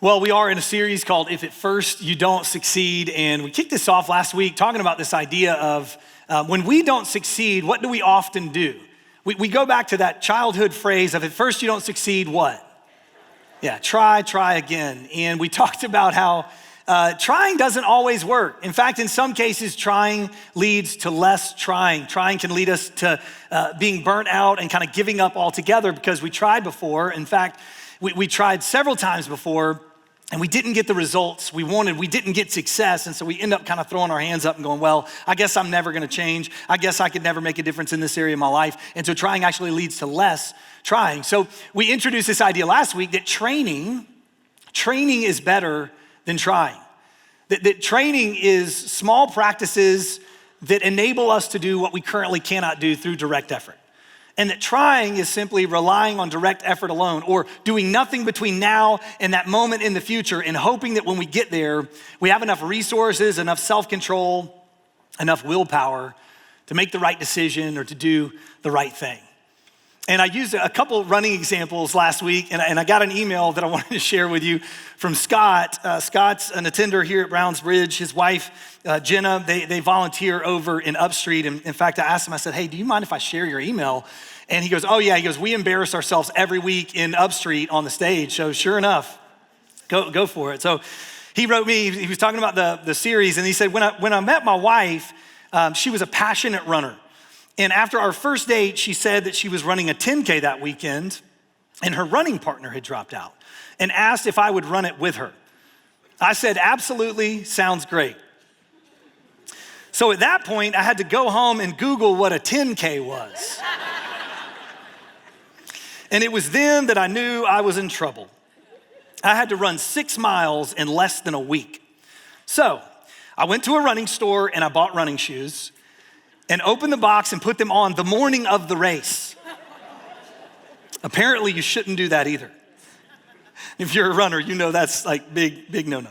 Well, we are in a series called If at First You Don't Succeed, and we kicked this off last week talking about this idea of when we don't succeed, what do we often do? We go back to that childhood phrase of at first you don't succeed, what? Yeah, try again. And we talked about how trying doesn't always work. In fact, in some cases, trying leads to less trying. Trying can lead us to being burnt out and kind of giving up altogether because we tried before. In fact, we tried several times before and we didn't get the results we wanted. We didn't get success. And so we end up kind of throwing our hands up and going, well, I guess I'm never gonna change. I guess I could never make a difference in this area of my life. And so trying actually leads to less trying. So we introduced this idea last week that training is better than trying. That training is small practices that enable us to do what we currently cannot do through direct effort. And that trying is simply relying on direct effort alone or doing nothing between now and that moment in the future and hoping that when we get there, we have enough resources, enough self-control, enough willpower to make the right decision or to do the right thing. And I used a couple running examples last week, and I got an email that I wanted to share with you from Scott. Scott's an attender here at Browns Bridge. His wife, Jenna, they volunteer over in Upstreet. And in fact, I asked him, I said, hey, do you mind if I share your email? And he goes, oh yeah, we embarrass ourselves every week in Upstreet on the stage. So sure enough, go for it. So he wrote me, he was talking about the series, and he said, when I met my wife, she was a passionate runner. And after our first date, she said that she was running a 10K that weekend and her running partner had dropped out and asked if I would run it with her. I said, absolutely, sounds great. So at that point, I had to go home and Google what a 10K was. And it was then that I knew I was in trouble. I had to run 6 miles in less than a week. So I went to a running store and I bought running shoes and opened the box and put them on the morning of the race. Apparently, you shouldn't do that either. If you're a runner, you know that's like big no-no.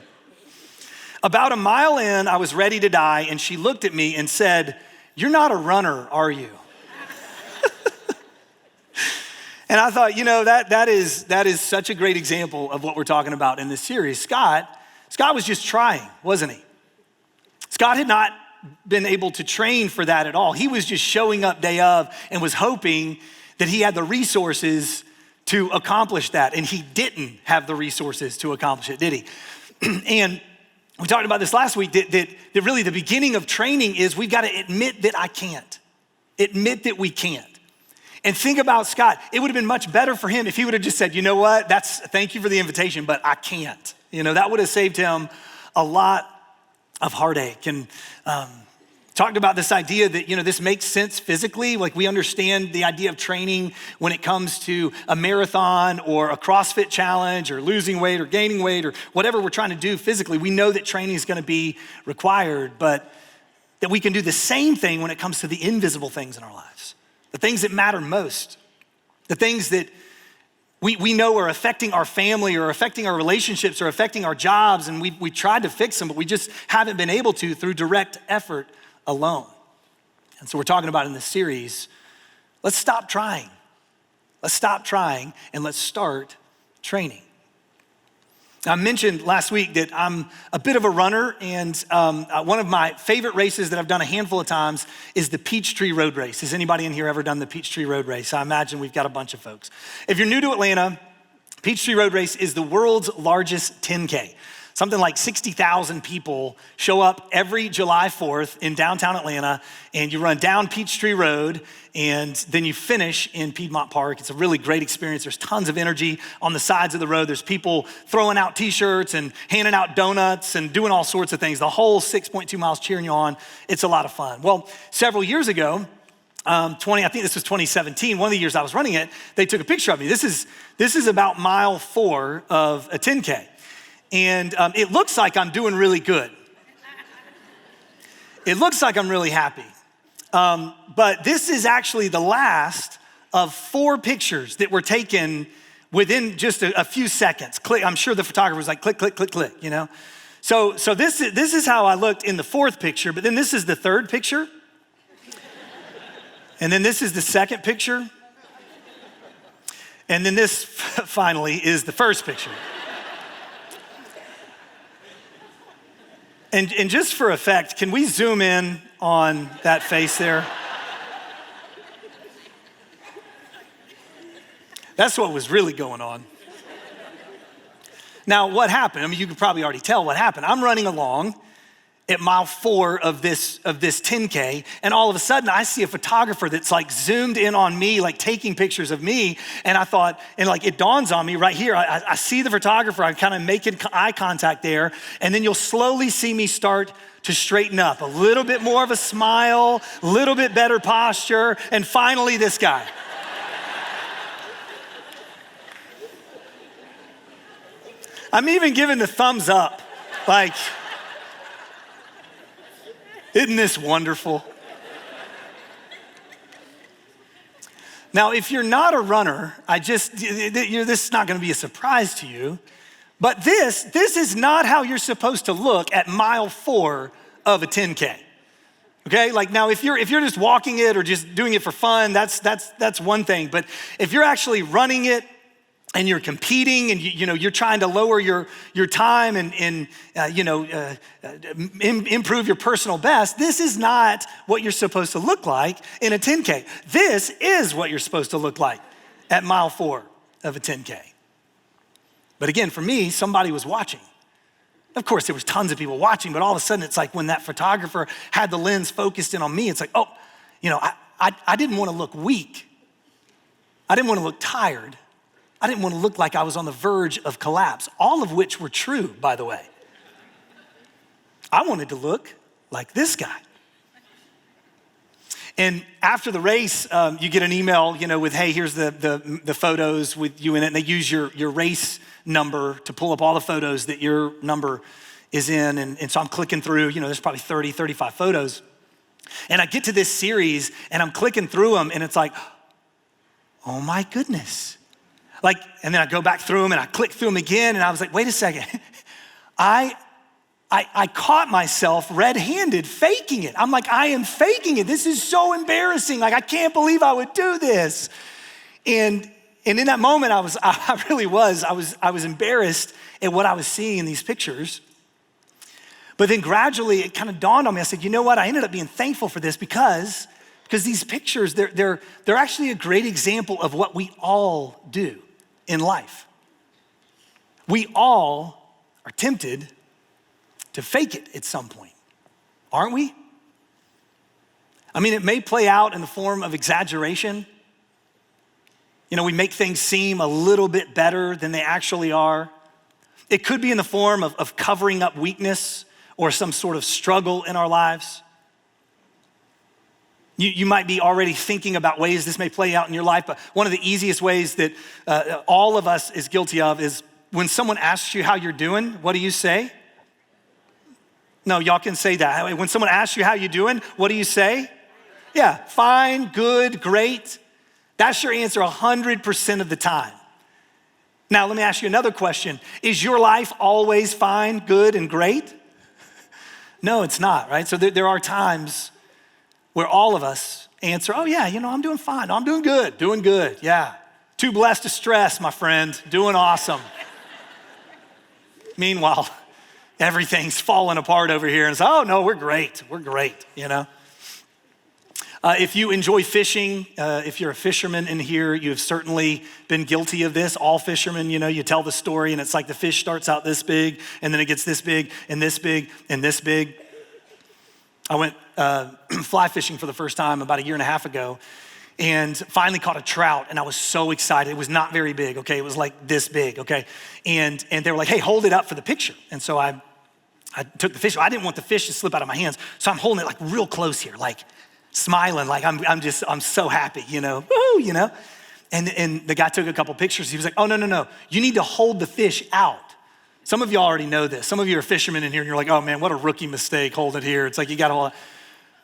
About a mile in, I was ready to die, and she looked at me and said, "You're not a runner, are you?" And I thought, that is such a great example of what we're talking about in this series. Scott was just trying, wasn't he? Scott had not been able to train for that at all. He was just showing up day of and was hoping that he had the resources to accomplish that. And he didn't have the resources to accomplish it, did he? And we talked about this last week, that really the beginning of training is we've got to admit that I can't. Admit that we can't. And think about Scott. It would have been much better for him if he would have just said, you know what, thank you for the invitation, but I can't. That would have saved him a lot of heartache. And talked about this idea that, this makes sense physically. Like we understand the idea of training when it comes to a marathon or a CrossFit challenge or losing weight or gaining weight or whatever we're trying to do physically. We know that training is going to be required, but that we can do the same thing when it comes to the invisible things in our lives, the things that matter most, the things that we know are affecting our family or affecting our relationships or affecting our jobs, and we tried to fix them, but we just haven't been able to through direct effort alone. And so we're talking about in this series, let's stop trying. Let's stop trying and let's start training. I mentioned last week that I'm a bit of a runner, and one of my favorite races that I've done a handful of times is the Peachtree Road Race. Has anybody in here ever done the Peachtree Road Race? I imagine we've got a bunch of folks. If you're new to Atlanta, Peachtree Road Race is the world's largest 10K. Something like 60,000 people show up every July 4th in downtown Atlanta, and you run down Peachtree Road, and then you finish in Piedmont Park. It's a really great experience. There's tons of energy on the sides of the road. There's people throwing out t-shirts and handing out donuts and doing all sorts of things. The whole 6.2 miles cheering you on. It's a lot of fun. Well, several years ago, I think this was 2017, one of the years I was running it, they took a picture of me. This is about mile 4 of a 10K. And it looks like I'm doing really good. It looks like I'm really happy. But this is actually the last of 4 pictures that were taken within just a few seconds. Click. I'm sure the photographer was like, click, click, click, click, So this is how I looked in the 4th picture, but then this is the 3rd picture. And then this is the 2nd picture. And then this finally is the 1st picture. And just for effect, can we zoom in on that face there? That's what was really going on. Now, what happened? I mean, you could probably already tell what happened. I'm running along at mile 4 of this 10K, and all of a sudden I see a photographer that's like zoomed in on me, like taking pictures of me, and I thought, and like it dawns on me right here, I see the photographer, I'm kind of making eye contact there, and then you'll slowly see me start to straighten up, a little bit more of a smile, a little bit better posture, and finally this guy. I'm even giving the thumbs up, like, isn't this wonderful? Now, if you're not a runner, this is not gonna be a surprise to you, but this is not how you're supposed to look at mile 4 of a 10K. Okay, like now if you're just walking it or just doing it for fun, that's one thing. But if you're actually running it, and you're competing and you're trying to lower your time and improve your personal best, this is not what you're supposed to look like in a 10K. This is what you're supposed to look like at mile 4 of a 10K. But again, for me, somebody was watching. Of course, there was tons of people watching, but all of a sudden it's like when that photographer had the lens focused in on me, it's like, I didn't want to look weak. I didn't want to look tired. I didn't want to look like I was on the verge of collapse, all of which were true, by the way. I wanted to look like this guy. And after the race, you get an email, with, hey, here's the photos with you in it. And they use your race number to pull up all the photos that your number is in. And so I'm clicking through, there's probably 30, 35 photos. And I get to this series and I'm clicking through them and it's like, oh my goodness. And then I go back through them and I click through them again and I was like, wait a second. I caught myself red-handed faking it. I'm like, I am faking it. This is so embarrassing. Like, I can't believe I would do this. And in that moment, I was embarrassed at what I was seeing in these pictures. But then gradually it kind of dawned on me. I said, you know what? I ended up being thankful for this because these pictures, they're actually a great example of what we all do in life. We all are tempted to fake it at some point, aren't we? I mean, it may play out in the form of exaggeration. We make things seem a little bit better than they actually are. It could be in the form of covering up weakness or some sort of struggle in our lives. You might be already thinking about ways this may play out in your life, but one of the easiest ways that all of us is guilty of is when someone asks you how you're doing, what do you say? No, y'all can say that. When someone asks you how you're doing, what do you say? Yeah, fine, good, great. That's your answer 100% of the time. Now, let me ask you another question. Is your life always fine, good, and great? No, it's not, right? So there are times where all of us answer, oh yeah, I'm doing fine. No, I'm doing good, yeah. Too blessed to stress, my friend, doing awesome. Meanwhile, everything's falling apart over here and it's, oh no, we're great, If you enjoy fishing, if you're a fisherman in here, you have certainly been guilty of this. All fishermen, you tell the story and it's like the fish starts out this big and then it gets this big and this big and this big. I went fly fishing for the first time about 1.5 years ago and finally caught a trout and I was so excited. It was not very big, okay? It was like this big, okay? And they were like, hey, hold it up for the picture. And so I took the fish. I didn't want the fish to slip out of my hands. So I'm holding it like real close here, like smiling, like I'm so happy, woo, And the guy took a couple pictures. He was like, oh, no. You need to hold the fish out. Some of you already know this. Some of you are fishermen in here and you're like, oh man, what a rookie mistake, hold it here. It's like you got to hold it.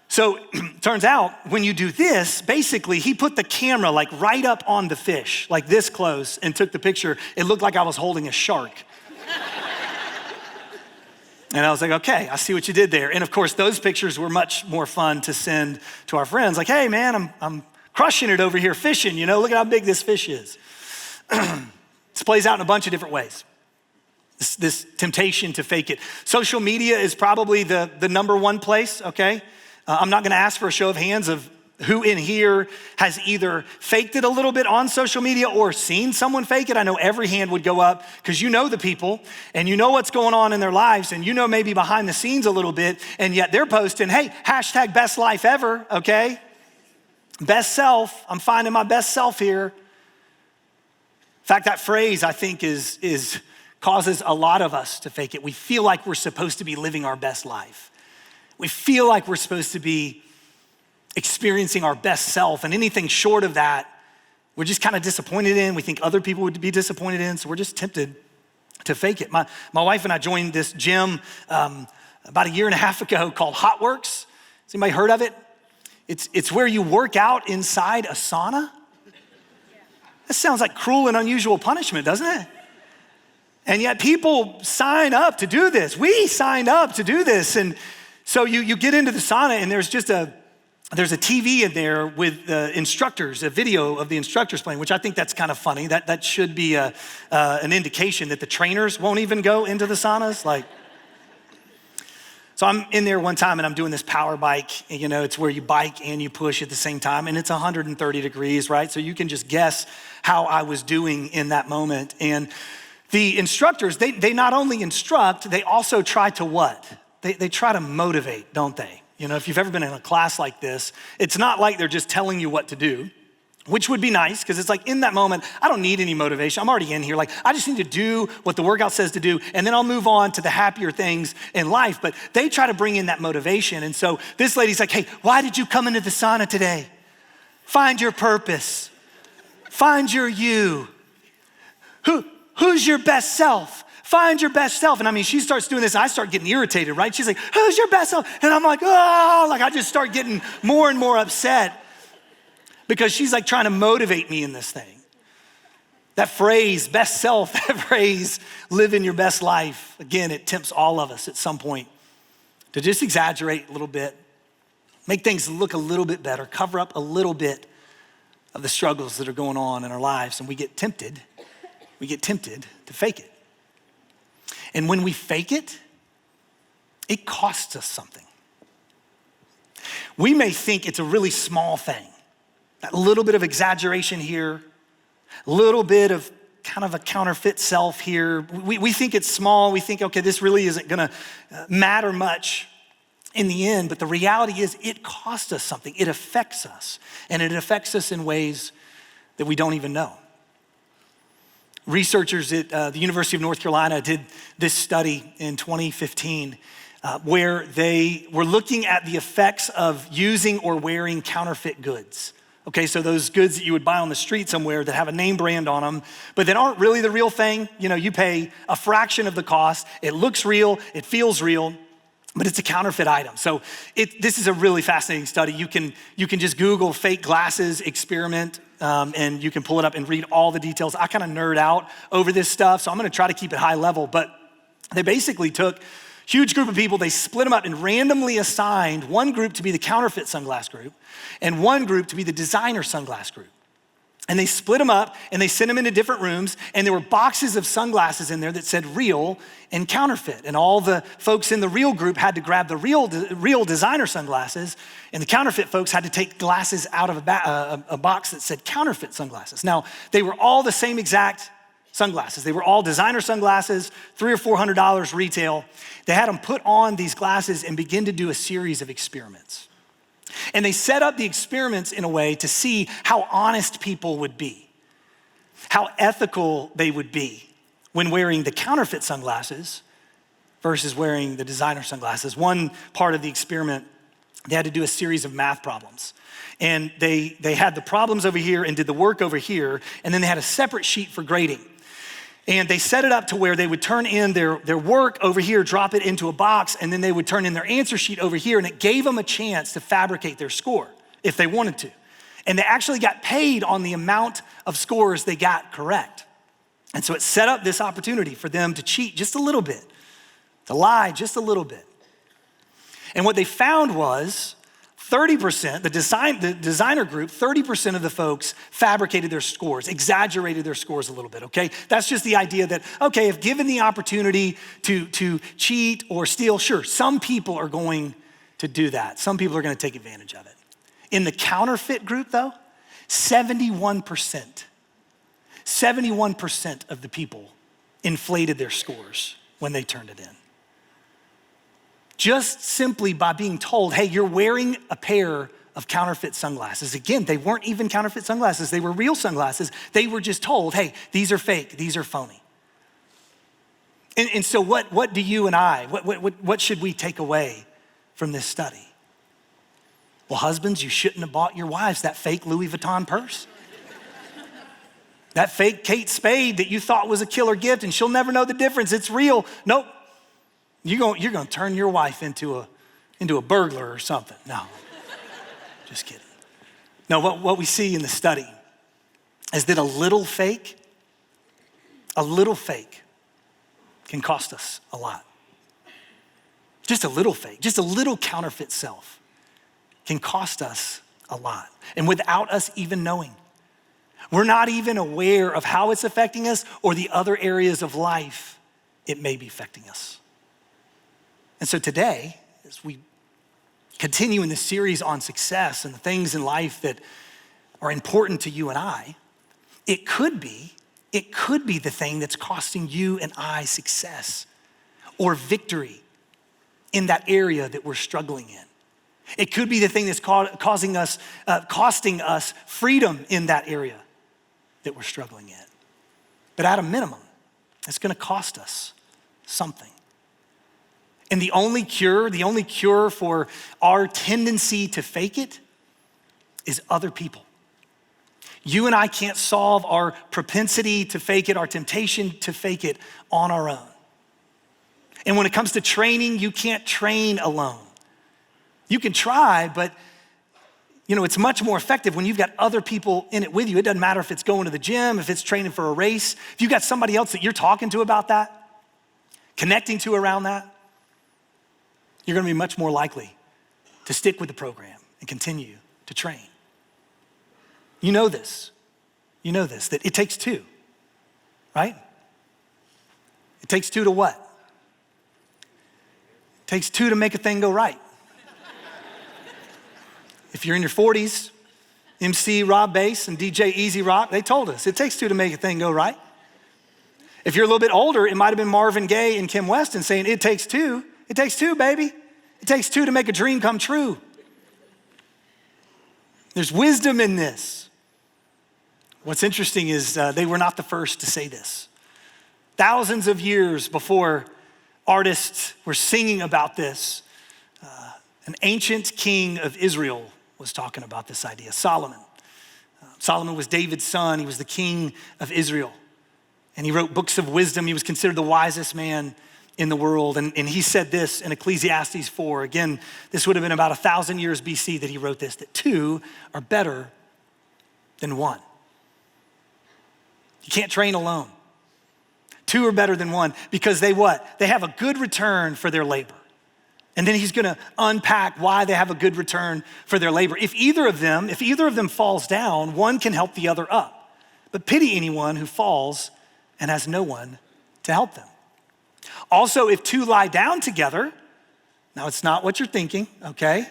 So turns out when you do this, basically he put the camera like right up on the fish, like this close and took the picture. It looked like I was holding a shark. And I was like, okay, I see what you did there. And of course, those pictures were much more fun to send to our friends. Like, hey man, I'm crushing it over here fishing, look at how big this fish is. This plays out in a bunch of different ways. this temptation to fake it. Social media is probably the number one place, okay? I'm not gonna ask for a show of hands of who in here has either faked it a little bit on social media or seen someone fake it. I know every hand would go up because you know the people and you know what's going on in their lives and you know maybe behind the scenes a little bit, and yet they're posting, hey, hashtag best life ever, okay? Best self, I'm finding my best self here. In fact, that phrase I think is causes a lot of us to fake it. We feel like we're supposed to be living our best life. We feel like we're supposed to be experiencing our best self, and anything short of that, we're just kind of disappointed in. We think other people would be disappointed in, so we're just tempted to fake it. My wife and I joined this gym about a year and a half ago called HotWorks. Has anybody heard of it? It's where you work out inside a sauna. That sounds like cruel and unusual punishment, doesn't it? And yet people sign up to do this. We signed up to do this. And so you get into the sauna and there's a TV in there with instructors, a video of the instructors playing, which I think that's kind of funny. That should be an indication that the trainers won't even go into the saunas. So I'm in there one time and I'm doing this power bike. And, it's where you bike and you push at the same time, and it's 130 degrees, right? So you can just guess how I was doing in that moment. And the instructors, they not only instruct, they also try to what? They try to motivate, don't they? If you've ever been in a class like this, it's not like they're just telling you what to do, which would be nice because it's like in that moment, I don't need any motivation. I'm already in here. I just need to do what the workout says to do, and then I'll move on to the happier things in life. But they try to bring in that motivation. And so this lady's like, hey, why did you come into the sauna today? Find your purpose. Find your you. Who's your best self? Find your best self. And she starts doing this, I start getting irritated, right? She's like, who's your best self? And I'm like, I just start getting more and more upset because she's like trying to motivate me in this thing. That phrase, best self, that phrase, live in your best life. Again, it tempts all of us at some point to just exaggerate a little bit, make things look a little bit better, cover up a little bit of the struggles that are going on in our lives. And we get tempted to fake it. And when we fake it, it costs us something. We may think it's a really small thing, that little bit of exaggeration here, a little bit of kind of a counterfeit self here. We think it's small. We think, okay, this really isn't gonna matter much in the end, but the reality is it costs us something. It affects us, and it affects us in ways that we don't even know. Researchers at the University of North Carolina did this study in 2015 where they were looking at the effects of using or wearing counterfeit goods. Okay, so those goods that you would buy on the street somewhere that have a name brand on them, but that aren't really the real thing. You pay a fraction of the cost. It looks real, it feels real, but it's a counterfeit item. So this is a really fascinating study. You can just Google fake glasses experiment, and you can pull it up and read all the details. I kind of nerd out over this stuff, so I'm gonna try to keep it high level, but they basically took a huge group of people, they split them up and randomly assigned one group to be the counterfeit sunglass group and one group to be the designer sunglass group. And they split them up and they sent them into different rooms, and there were boxes of sunglasses in there that said real and counterfeit. And all the folks in the real group had to grab the real designer sunglasses, and the counterfeit folks had to take glasses out of a box that said counterfeit sunglasses. Now, they were all the same exact sunglasses. They were all designer sunglasses, $300 or $400 retail. They had them put on these glasses and begin to do a series of experiments. And they set up the experiments in a way to see how honest people would be, how ethical they would be when wearing the counterfeit sunglasses versus wearing the designer sunglasses. One part of the experiment, they had to do a series of math problems. And they had the problems over here and did the work over here, and then they had a separate sheet for grading. And they set it up to where they would turn in their work over here, drop it into a box, and then they would turn in their answer sheet over here, and it gave them a chance to fabricate their score if they wanted to. And they actually got paid on the amount of scores they got correct. And so it set up this opportunity for them to cheat just a little bit, to lie just a little bit. And what they found was 30%, the designer group, 30% of the folks fabricated their scores, exaggerated their scores a little bit, okay? That's just the idea that, okay, if given the opportunity to cheat or steal, sure, some people are going to do that. Some people are gonna take advantage of it. In the counterfeit group though, 71% of the people inflated their scores when they turned it in. Just simply by being told, hey, you're wearing a pair of counterfeit sunglasses. Again, they weren't even counterfeit sunglasses. They were real sunglasses. They were just told, hey, these are fake, these are phony. And so what do you and I, what should we take away from this study? Well, husbands, you shouldn't have bought your wives that fake Louis Vuitton purse. That fake Kate Spade that you thought was a killer gift and she'll never know the difference. It's real. Nope. You're gonna turn your wife into a burglar or something. No, just kidding. No, what we see in the study is that a little fake can cost us a lot. Just a little fake, just a little counterfeit self can cost us a lot. And without us even knowing, we're not even aware of how it's affecting us or the other areas of life it may be affecting us. And so today, as we continue in this series on success and the things in life that are important to you and I, it could be the thing that's costing you and I success or victory in that area that we're struggling in. It could be the thing that's costing us freedom in that area that we're struggling in. But at a minimum, it's gonna cost us something. And the only cure for our tendency to fake it is other people. You and I can't solve our propensity to fake it, our temptation to fake it on our own. And when it comes to training, you can't train alone. You can try, but it's much more effective when you've got other people in it with you. It doesn't matter if it's going to the gym, if it's training for a race. If you've got somebody else that you're talking to about that, connecting to around that, you're gonna be much more likely to stick with the program and continue to train. You know this, that it takes two, right? It takes two to what? It takes two to make a thing go right. If you're in your 40s, MC Rob Bass and DJ Easy Rock, they told us it takes two to make a thing go right. If you're a little bit older, it might've been Marvin Gaye and Kim Weston saying, it takes two, baby. It takes two to make a dream come true. There's wisdom in this. What's interesting is they were not the first to say this. Thousands of years before artists were singing about this, an ancient king of Israel was talking about this idea, Solomon. Solomon was David's son. He was the king of Israel. And he wrote books of wisdom. He was considered the wisest man in the world. And he said this in Ecclesiastes 4. Again, this would have been about 1,000 years BC that he wrote this, that two are better than one. You can't train alone. Two are better than one because they what? They have a good return for their labor. And then he's gonna unpack why they have a good return for their labor. If either of them falls down, one can help the other up. But pity anyone who falls and has no one to help them. Also, if two lie down together, now it's not what you're thinking, okay?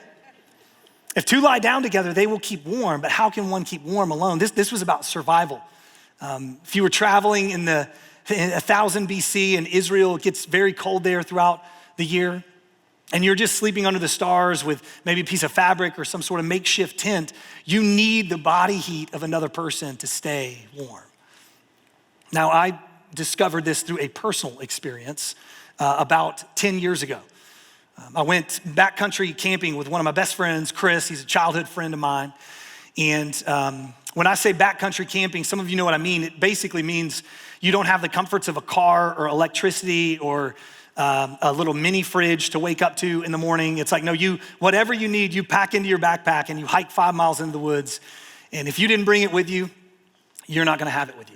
If two lie down together, they will keep warm, but how can one keep warm alone? This was about survival. If you were traveling in 1000 BC in Israel, it gets very cold there throughout the year, and you're just sleeping under the stars with maybe a piece of fabric or some sort of makeshift tent, you need the body heat of another person to stay warm. Now, I discovered this through a personal experience about 10 years ago. I went backcountry camping with one of my best friends, Chris. He's a childhood friend of mine. And when I say backcountry camping, some of you know what I mean. It basically means you don't have the comforts of a car or electricity or a little mini fridge to wake up to in the morning. It's like, no, whatever you need, you pack into your backpack and you hike 5 miles into the woods. And if you didn't bring it with you, you're not gonna have it with you.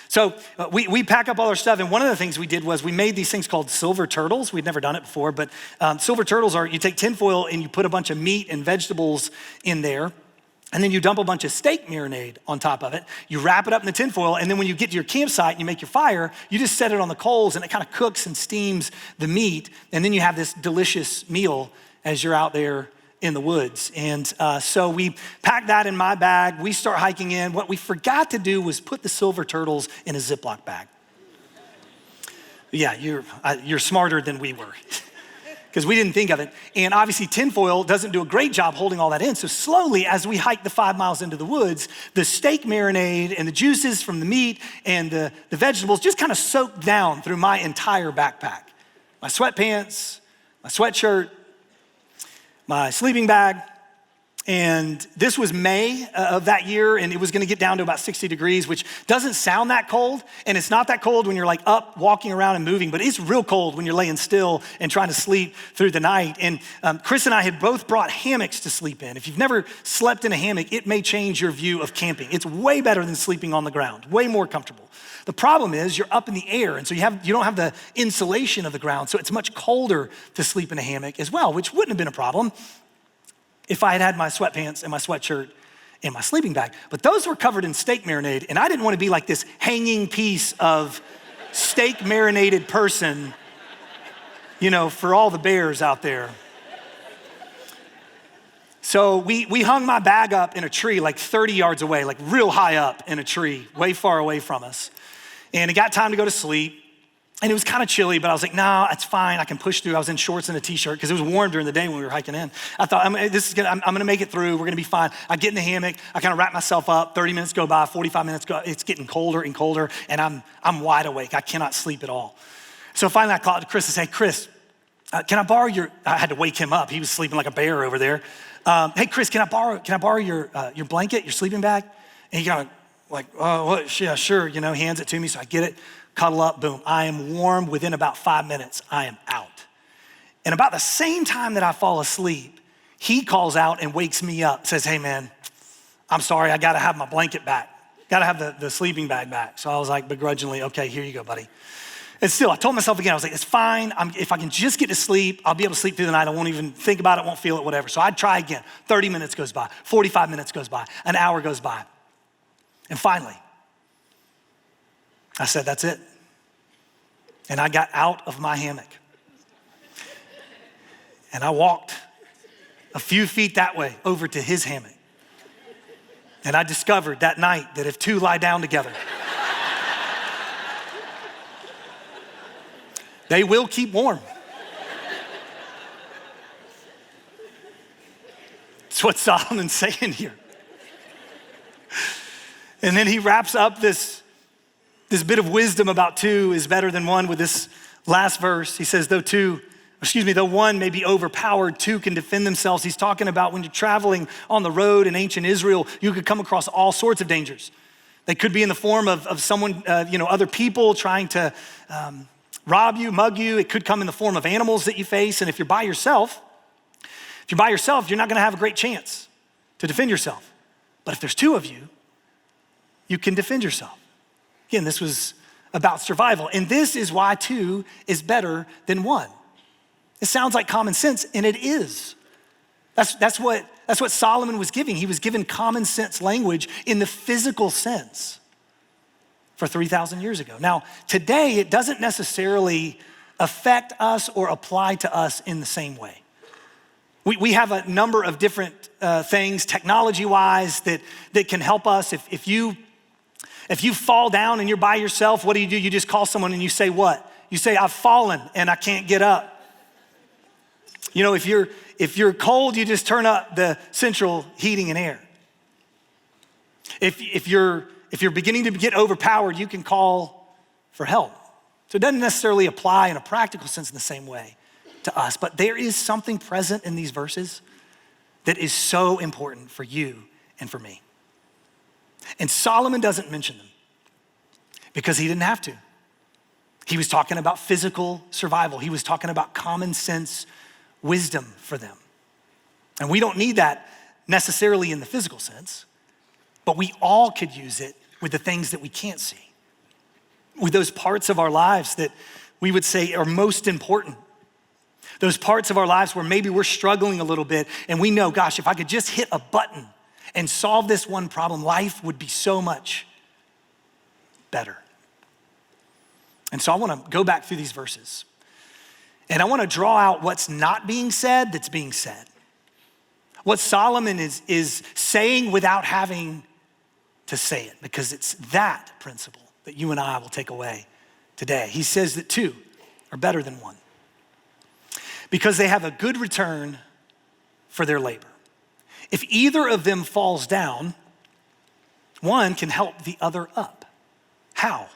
So we pack up all our stuff, and one of the things we did was we made these things called silver turtles. We'd never done it before, but silver turtles are, you take tinfoil and you put a bunch of meat and vegetables in there, and then you dump a bunch of steak marinade on top of it. You wrap it up in the tinfoil, and then when you get to your campsite and you make your fire, you just set it on the coals, and it kind of cooks and steams the meat, and then you have this delicious meal as you're out there in the woods. And so we packed that in my bag. We start hiking in. What we forgot to do was put the silver turtles in a Ziploc bag. Yeah, you're smarter than we were because we didn't think of it. And obviously tinfoil doesn't do a great job holding all that in. So slowly, as we hiked the 5 miles into the woods, the steak marinade and the juices from the meat and the vegetables just kind of soaked down through my entire backpack. My sweatpants, my sweatshirt, my sleeping bag. And this was May of that year, and it was gonna get down to about 60 degrees, which doesn't sound that cold, and it's not that cold when you're like up, walking around and moving, but it's real cold when you're laying still and trying to sleep through the night. And Chris and I had both brought hammocks to sleep in. If you've never slept in a hammock, it may change your view of camping. It's way better than sleeping on the ground, way more comfortable. The problem is you're up in the air, and so you don't have the insulation of the ground, so it's much colder to sleep in a hammock as well, which wouldn't have been a problem if I had had my sweatpants and my sweatshirt and my sleeping bag. But those were covered in steak marinade, and I didn't want to be like this hanging piece of steak marinated person, for all the bears out there. So we hung my bag up in a tree like 30 yards away, like real high up in a tree, way far away from us. And it got time to go to sleep. And it was kind of chilly, but I was like, no, it's fine. I can push through. I was in shorts and a t-shirt because it was warm during the day when we were hiking in. I thought, I'm gonna make it through. We're gonna be fine. I get in the hammock. I kind of wrap myself up. 30 minutes go by, 45 minutes go. It's getting colder and colder, and I'm wide awake. I cannot sleep at all. So finally, I called Chris and said, hey, Chris, can I borrow I had to wake him up. He was sleeping like a bear over there. Hey, Chris, can I borrow your blanket, your sleeping bag? And he kind of like, oh, what? Yeah, sure. Hands it to me. So I get it. Cuddle up, boom. I am warm within about 5 minutes. I am out. And about the same time that I fall asleep, he calls out and wakes me up, says, hey man, I'm sorry, I gotta have my blanket back. Gotta have the sleeping bag back. So I was like begrudgingly, okay, here you go, buddy. And still, I told myself again, I was like, it's fine. If I can just get to sleep, I'll be able to sleep through the night. I won't even think about it, won't feel it, whatever. So I'd try again. 30 minutes goes by, 45 minutes goes by, an hour goes by. And finally, I said, that's it. And I got out of my hammock. And I walked a few feet that way over to his hammock. And I discovered that night that if two lie down together, they will keep warm. That's what Solomon's saying here. And then he wraps up this bit of wisdom about two is better than one with this last verse. He says, though one may be overpowered, two can defend themselves. He's talking about when you're traveling on the road in ancient Israel, you could come across all sorts of dangers. They could be in the form of someone, other people trying to rob you, mug you. It could come in the form of animals that you face. And if you're by yourself, you're not gonna have a great chance to defend yourself. But if there's two of you, you can defend yourself. Again, this was about survival. And this is why two is better than one. It sounds like common sense, and it is. That's what Solomon was giving. He was given common sense language in the physical sense for 3,000 years ago. Now, today, it doesn't necessarily affect us or apply to us in the same way. We have a number of different things, technology-wise, that can help us. If you fall down and you're by yourself, what do? You just call someone and you say what? You say, I've fallen and I can't get up. If you're cold, you just turn up the central heating and air. If you're beginning to get overpowered, you can call for help. So it doesn't necessarily apply in a practical sense in the same way to us, but there is something present in these verses that is so important for you and for me. And Solomon doesn't mention them because he didn't have to. He was talking about physical survival. He was talking about common sense wisdom for them. And we don't need that necessarily in the physical sense, but we all could use it with the things that we can't see. with those parts of our lives that we would say are most important. Those parts of our lives where maybe we're struggling a little bit and we know, gosh, if I could just hit a button and solve this one problem, life would be so much better. And so I wanna go back through these verses and I wanna draw out what's not being said that's being said. What Solomon is saying without having to say it, because it's that principle that you and I will take away today. He says that two are better than one because they have a good return for their labor. If either of them falls down, one can help the other up. How?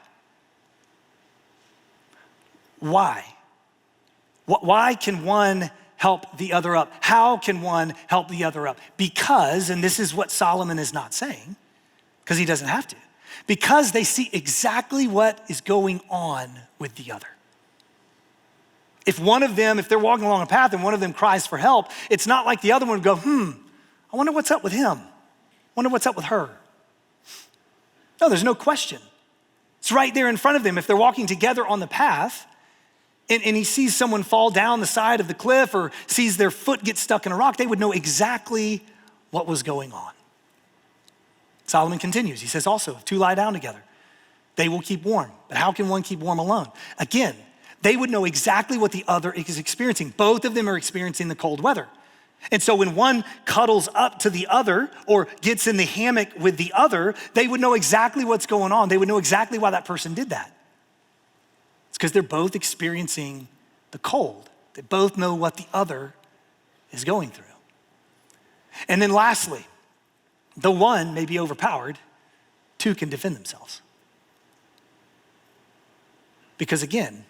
Why? Why can one help the other up? How can one help the other up? Because, and this is what Solomon is not saying, because he doesn't have to, because they see exactly what is going on with the other. If they're walking along a path and one of them cries for help, it's not like the other one would go, I wonder what's up with him. I wonder what's up with her. No, there's no question. It's right there in front of them. If they're walking together on the path and he sees someone fall down the side of the cliff or sees their foot get stuck in a rock, they would know exactly what was going on. Solomon continues. He says also, if two lie down together, they will keep warm. But how can one keep warm alone? Again, they would know exactly what the other is experiencing. Both of them are experiencing the cold weather. And so when one cuddles up to the other or gets in the hammock with the other, they would know exactly what's going on. They would know exactly why that person did that. It's because they're both experiencing the cold. They both know what the other is going through. And then lastly, though one may be overpowered, two can defend themselves. Because again,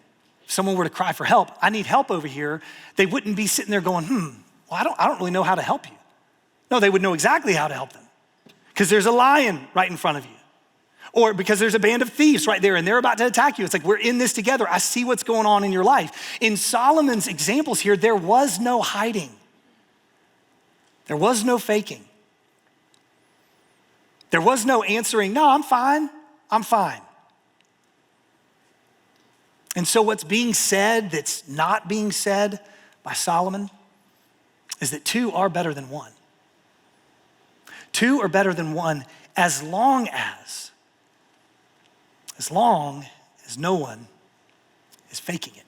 if someone were to cry for help, I need help over here, they wouldn't be sitting there going, well, I don't really know how to help you. No, they would know exactly how to help them. Because there's a lion right in front of you. Or because there's a band of thieves right there and they're about to attack you. It's like, we're in this together. I see what's going on in your life. In Solomon's examples here, there was no hiding. There was no faking. There was no answering, no, I'm fine. And so what's being said that's not being said by Solomon is that two are better than one. Two are better than one as long as no one is faking it.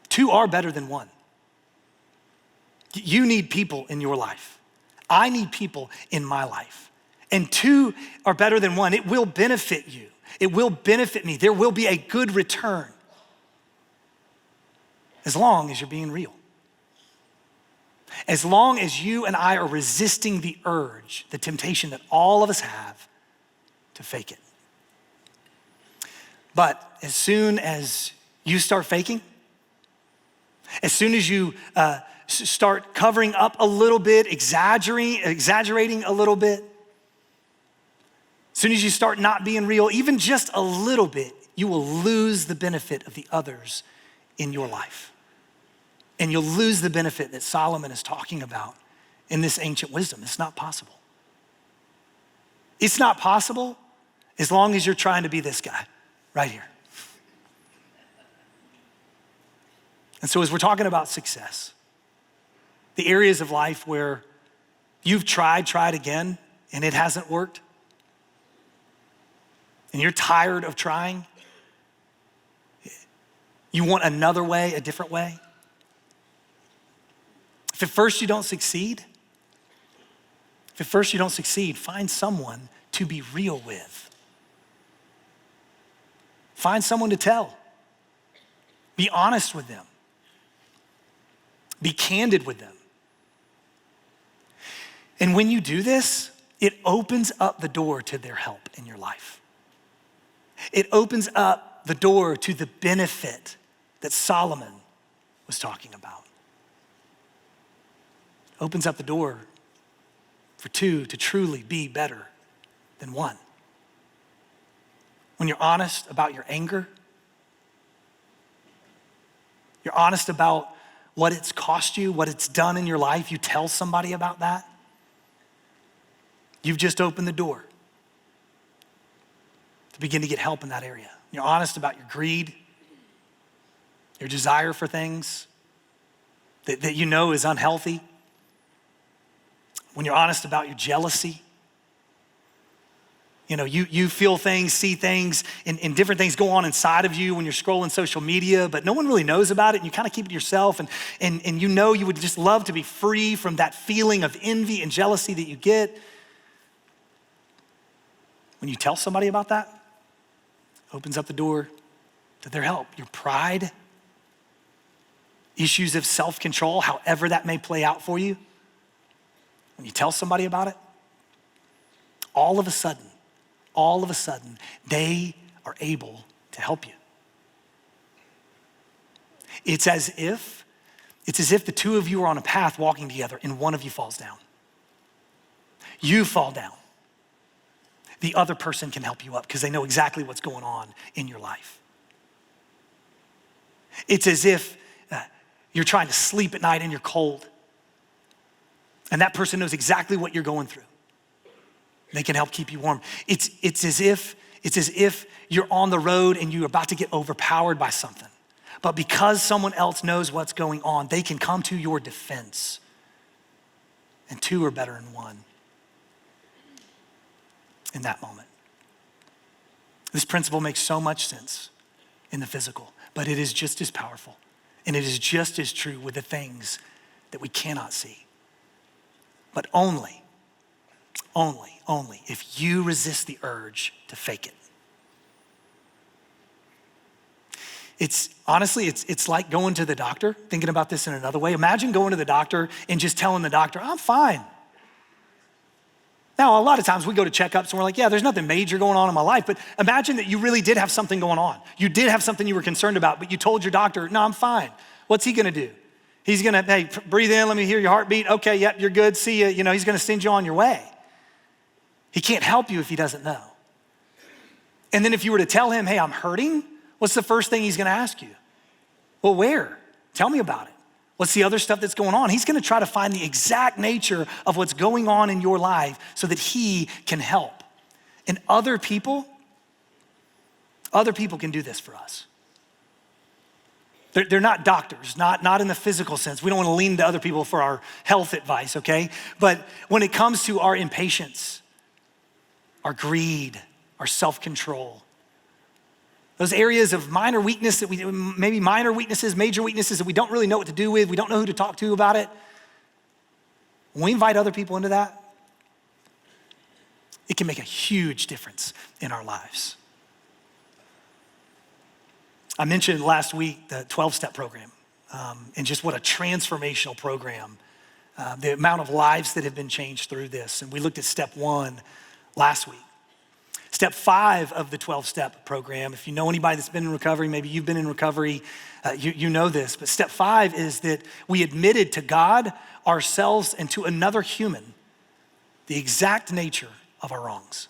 Two are better than one. You need people in your life. I need people in my life. And two are better than one. It will benefit you. It will benefit me. There will be a good return as long as you're being real. As long as you and I are resisting the urge, the temptation that all of us have to fake it. But as soon as you start faking, as soon as you start covering up a little bit, exaggerating a little bit, as soon as you start not being real, even just a little bit, you will lose the benefit of the others in your life. And you'll lose the benefit that Solomon is talking about in this ancient wisdom. It's not possible. It's not possible as long as you're trying to be this guy right here. And so as we're talking about success, the areas of life where you've tried again, and it hasn't worked, and you're tired of trying, you want another way, a different way. If at first you don't succeed, find someone to be real with. Find someone to tell. Be honest with them. Be candid with them. And when you do this, it opens up the door to their help in your life. It opens up the door to the benefit that Solomon was talking about. Opens up the door for two to truly be better than one. When you're honest about your anger, you're honest about what it's cost you, what it's done in your life, you tell somebody about that, you've just opened the door to begin to get help in that area. You're honest about your greed, your desire for things that you know is unhealthy. When you're honest about your jealousy, you feel things, see things, and different things go on inside of you when you're scrolling social media, but no one really knows about it, and you kind of keep it to yourself, and you would just love to be free from that feeling of envy and jealousy that you get. When you tell somebody about that, it opens up the door to their help. Your pride, issues of self-control, however that may play out for you, when you tell somebody about it, all of a sudden, they are able to help you. It's as if the two of you are on a path walking together and one of you falls down. You fall down. The other person can help you up because they know exactly what's going on in your life. It's as if you're trying to sleep at night and you're cold, and that person knows exactly what you're going through. They can help keep you warm. It's as if you're on the road and you're about to get overpowered by something. But because someone else knows what's going on, they can come to your defense. And two are better than one in that moment. This principle makes so much sense in the physical, but it is just as powerful. And it is just as true with the things that we cannot see. But only if you resist the urge to fake it. It's like going to the doctor, thinking about this in another way. Imagine going to the doctor and just telling the doctor, I'm fine. Now, a lot of times we go to checkups and we're like, yeah, there's nothing major going on in my life, but imagine that you really did have something going on. You did have something you were concerned about, but you told your doctor, no, I'm fine. What's he gonna do? He's gonna, hey, breathe in, let me hear your heartbeat. Okay, yep, you're good, see you. He's gonna send you on your way. He can't help you if he doesn't know. And then if you were to tell him, hey, I'm hurting, what's the first thing he's gonna ask you? Well, where? Tell me about it. What's the other stuff that's going on? He's gonna try to find the exact nature of what's going on in your life so that he can help. And other people can do this for us. They're not doctors, not in the physical sense. We don't wanna lean to other people for our health advice, okay? But when it comes to our impatience, our greed, our self-control, those areas of minor weakness that maybe minor weaknesses, major weaknesses that we don't really know what to do with, we don't know who to talk to about it. When we invite other people into that, it can make a huge difference in our lives. I mentioned last week the 12-step program and just what a transformational program, the amount of lives that have been changed through this. And we looked at step 1 last week. Step 5 of the 12-step program, if you know anybody that's been in recovery, maybe you've been in recovery, you know this, but step 5 is that we admitted to God, ourselves, and to another human the exact nature of our wrongs.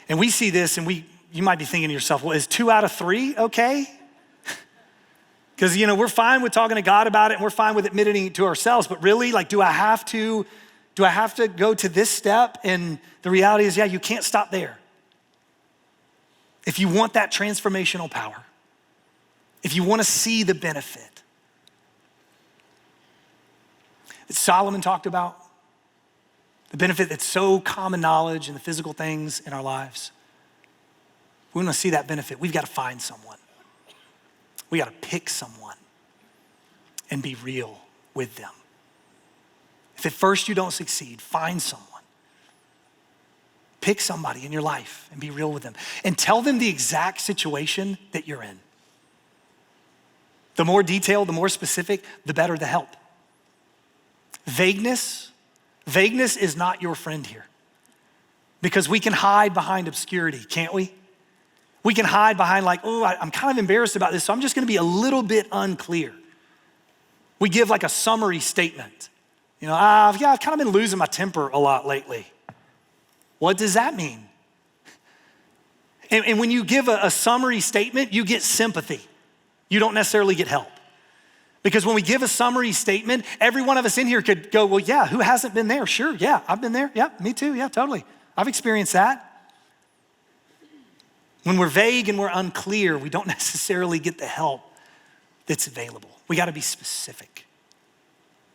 And we see this and you might be thinking to yourself, well, is 2 out of 3 okay? Because we're fine with talking to God about it and we're fine with admitting it to ourselves, but really, do I have to go to this step? And the reality is, yeah, you can't stop there. If you want that transformational power, if you want to see the benefit that Solomon talked about, the benefit that's so common knowledge in the physical things in our lives, we want to see that benefit. We've got to find someone. We got to pick someone and be real with them. If at first you don't succeed, find someone. Pick somebody in your life and be real with them. And tell them the exact situation that you're in. The more detailed, the more specific, the better the help. Vagueness is not your friend here. Because we can hide behind obscurity, can't we? We can hide behind I'm kind of embarrassed about this, so I'm just gonna be a little bit unclear. We give a summary statement. I've kind of been losing my temper a lot lately. What does that mean? And when you give a summary statement, you get sympathy. You don't necessarily get help. Because when we give a summary statement, every one of us in here could go, well, yeah, who hasn't been there? Sure, yeah, I've been there. Yeah, me too, yeah, totally. I've experienced that. When we're vague and we're unclear, we don't necessarily get the help that's available. We gotta be specific.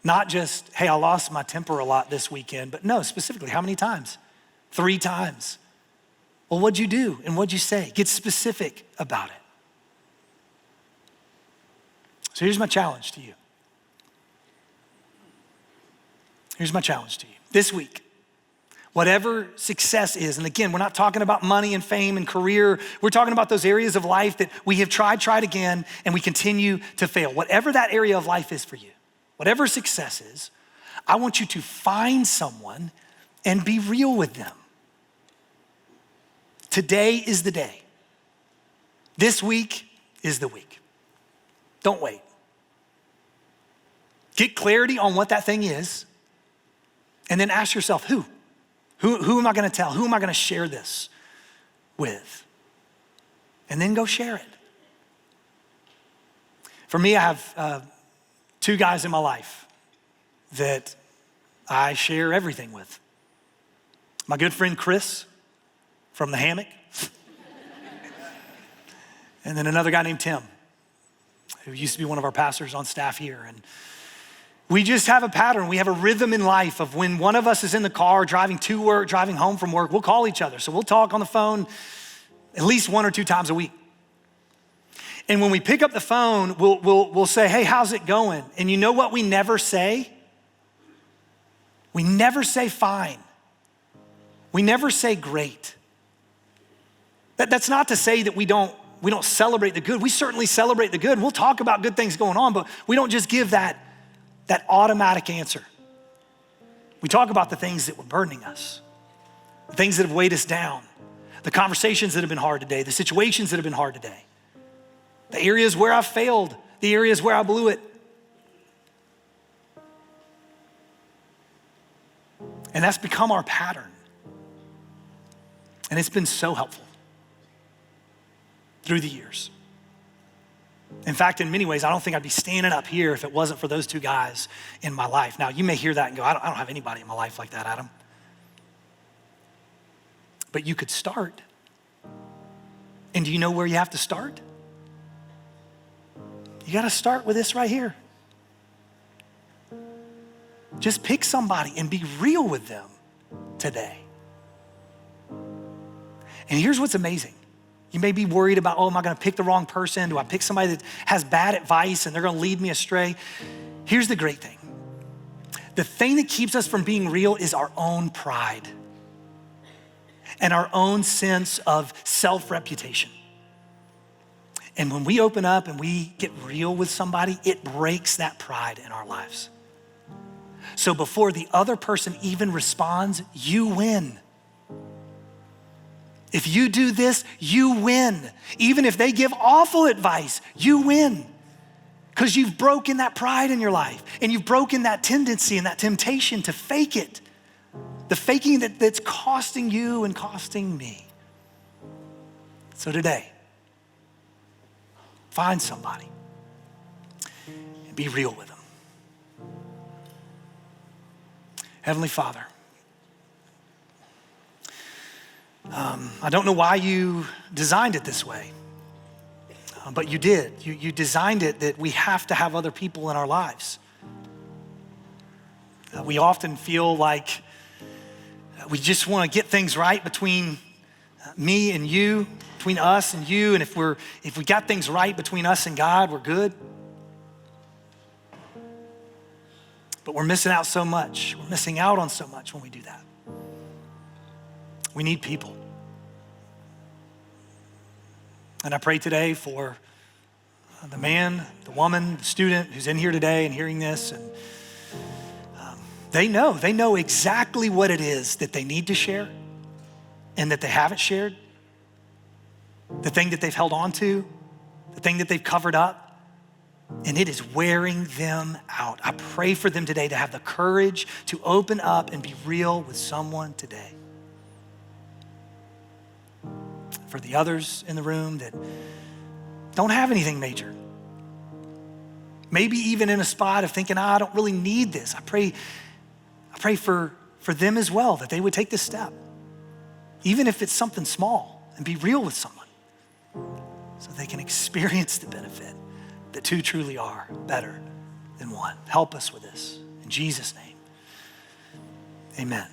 Not just, hey, I lost my temper a lot this weekend, but no, specifically, how many times? 3 times. Well, what'd you do and what'd you say? Get specific about it. So here's my challenge to you. Here's my challenge to you. This week, whatever success is, and again, we're not talking about money and fame and career. We're talking about those areas of life that we have tried again, and we continue to fail. Whatever that area of life is for you, whatever success is, I want you to find someone and be real with them. Today is the day. This week is the week. Don't wait. Get clarity on what that thing is, and then ask yourself, who am I gonna tell? Who am I gonna share this with? And then go share it. For me, I have 2 guys in my life that I share everything with. My good friend Chris from the hammock, and then another guy named Tim, who used to be one of our pastors on staff here. And we just have a pattern. We have a rhythm in life of when one of us is in the car driving to work, driving home from work, we'll call each other. So we'll talk on the phone at least 1 or 2 times a week. And when we pick up the phone, we'll say, hey, how's it going? And you know what we never say? We never say fine. We never say great. That's not to say that we don't celebrate the good. We certainly celebrate the good. We'll talk about good things going on, but we don't just give that automatic answer. We talk about the things that were burdening us, the things that have weighed us down, the conversations that have been hard today, the situations that have been hard today, the areas where I failed, the areas where I blew it. And that's become our pattern. And it's been so helpful through the years. In fact, in many ways, I don't think I'd be standing up here if it wasn't for those 2 guys in my life. Now, you may hear that and go, I don't have anybody in my life like that, Adam. But you could start. And do you know where you have to start? You gotta start with this right here. Just pick somebody and be real with them today. And here's what's amazing. You may be worried about, am I gonna pick the wrong person? Do I pick somebody that has bad advice and they're gonna lead me astray? Here's the great thing. The thing that keeps us from being real is our own pride and our own sense of self-reputation. And when we open up and we get real with somebody, it breaks that pride in our lives. So before the other person even responds, you win. If you do this, you win. Even if they give awful advice, you win. Because you've broken that pride in your life and you've broken that tendency and that temptation to fake it. The faking that's costing you and costing me. So today, find somebody and be real with them. Heavenly Father, I don't know why you designed it this way, but you did. You designed it that we have to have other people in our lives. We often feel like we just want to get things right between me and you, between us and you, and if we got things right between us and God, we're good. But we're missing out so much. We're missing out on so much when we do that. We need people. And I pray today for the man, the woman, the student who's in here today and hearing this, and they know exactly what it is that they need to share and that they haven't shared, the thing that they've held on to, the thing that they've covered up, and it is wearing them out. I pray for them today to have the courage to open up and be real with someone today. For the others in the room that don't have anything major, maybe even in a spot of thinking, I don't really need this. I pray for them as well, that they would take this step even if it's something small, and be real with someone so they can experience the benefit that two truly are better than one. Help us with this. In Jesus' name, amen.